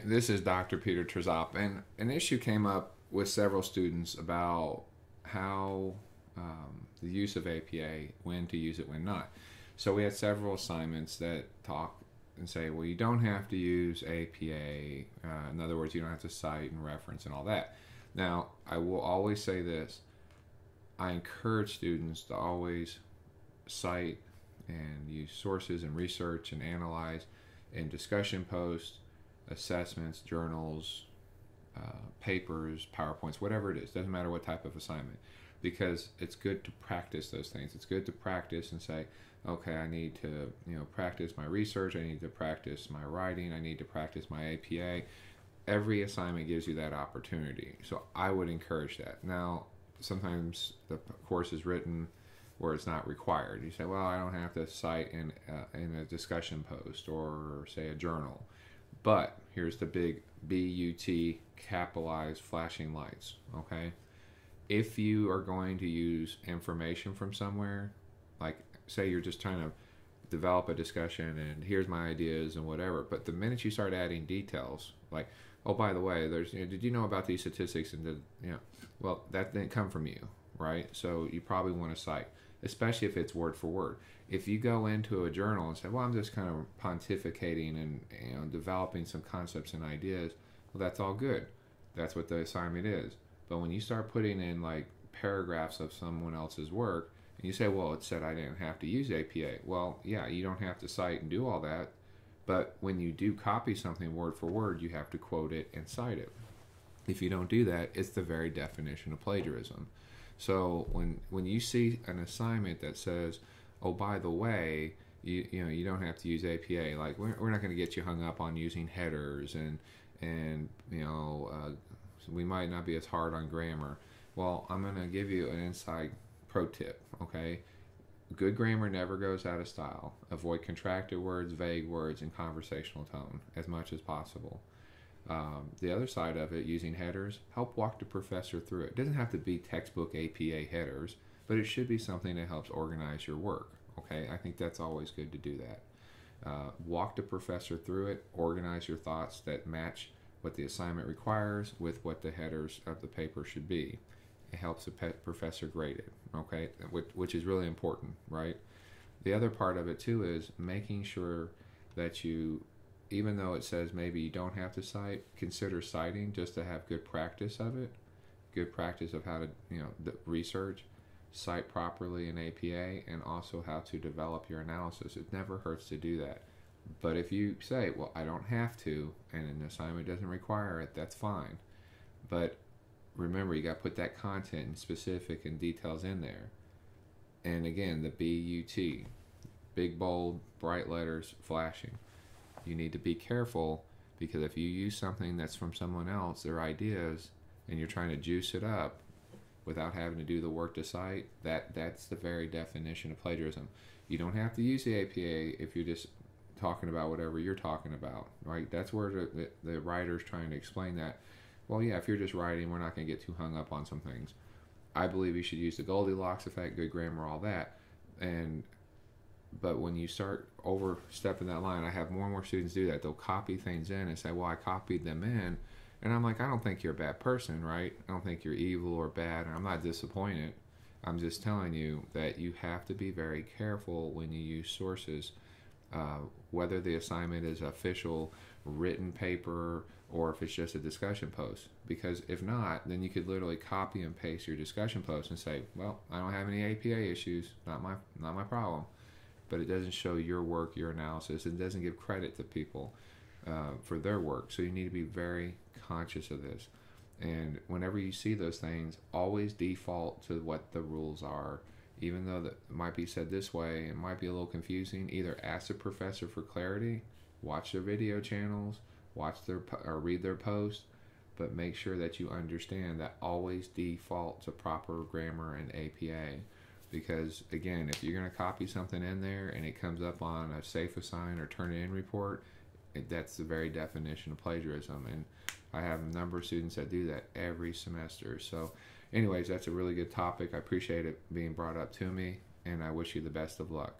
This is Dr. Peter Trzop, and an issue came up with several students about how the use of APA, when to use it, when not. So we had several assignments that talk and say, well, you don't have to use APA. In other words, you don't have to cite and reference and all that. Now, I will always say this. I encourage students to always cite and use sources and research and analyze in discussion posts, assessments, journals, papers, PowerPoints, whatever it is. Doesn't matter what type of assignment, because it's good to practice those things. It's good to practice and say, okay, I need to practice my research. I need to practice my writing. I need to practice my APA. Every assignment gives you that opportunity. So I would encourage that. Now, sometimes the course is written where it's not required. You say, well, I don't have to cite in a discussion post or say a journal. But here's the big BUT capitalized flashing lights, okay? If you are going to use information from somewhere, like say you're just trying to develop a discussion and here's my ideas and whatever, but the minute you start adding details, like, oh, by the way, there's, did you know about these statistics? And well, that didn't come from you, right? So you probably want to cite, especially if it's word for word. If you go into a journal and say, well, I'm just kind of pontificating and developing some concepts and ideas, well, that's all good. That's what the assignment is. But when you start putting in like paragraphs of someone else's work, and you say, well, it said I didn't have to use APA. Well, yeah, you don't have to cite and do all that. But when you do copy something word for word, you have to quote it and cite it. If you don't do that, it's the very definition of plagiarism. So when you see an assignment that says, oh, by the way, you don't have to use APA. Like we're not going to get you hung up on using headers and so we might not be as hard on grammar. Well, I'm going to give you an inside pro tip. Okay, good grammar never goes out of style. Avoid contracted words, vague words, and conversational tone as much as possible. The other side of it, using headers, help walk the professor through it. It doesn't have to be textbook APA headers, but it should be something that helps organize your work. Okay, I think that's always good to do that. Walk the professor through it, organize your thoughts that match what the assignment requires with what the headers of the paper should be. It helps the professor grade it, okay, which is really important, right? The other part of it too is making sure that you, even though it says maybe you don't have to cite, consider citing just to have good practice of it, good practice of how to, research, cite properly in APA, and also how to develop your analysis. It never hurts to do that. But if you say, well, I don't have to, and an assignment doesn't require it, that's fine. But remember, you got to put that content and specific and details in there. And again, the BUT, big, bold, bright letters, flashing. You need to be careful, because if you use something that's from someone else, their ideas, and you're trying to juice it up without having to do the work to cite, that's the very definition of plagiarism. You don't have to use the APA if you're just talking about whatever you're talking about, right? That's where the writer's trying to explain that. Well, yeah, if you're just writing, we're not going to get too hung up on some things. I believe you should use the Goldilocks effect, good grammar, all that. But when you start overstepping that line, I have more and more students do that. They'll copy things in and say, well, I copied them in. And I'm like, I don't think you're a bad person, right? I don't think you're evil or bad, and I'm not disappointed. I'm just telling you that you have to be very careful when you use sources, whether the assignment is official written paper or if it's just a discussion post. Because if not, then you could literally copy and paste your discussion post and say, well, I don't have any APA issues, not my problem. But it doesn't show your work, your analysis. It doesn't give credit to people for their work. So you need to be very conscious of this. And whenever you see those things, always default to what the rules are. Even though that might be said this way, it might be a little confusing. Either ask the professor for clarity, watch their video channels, or read their posts, but make sure that you understand that always default to proper grammar and APA. Because again, if you're going to copy something in there and it comes up on a safe assign or turn it in report, that's the very definition of plagiarism. And I have a number of students that do that every semester. So anyways, that's a really good topic. I appreciate it being brought up to me, and I wish you the best of luck.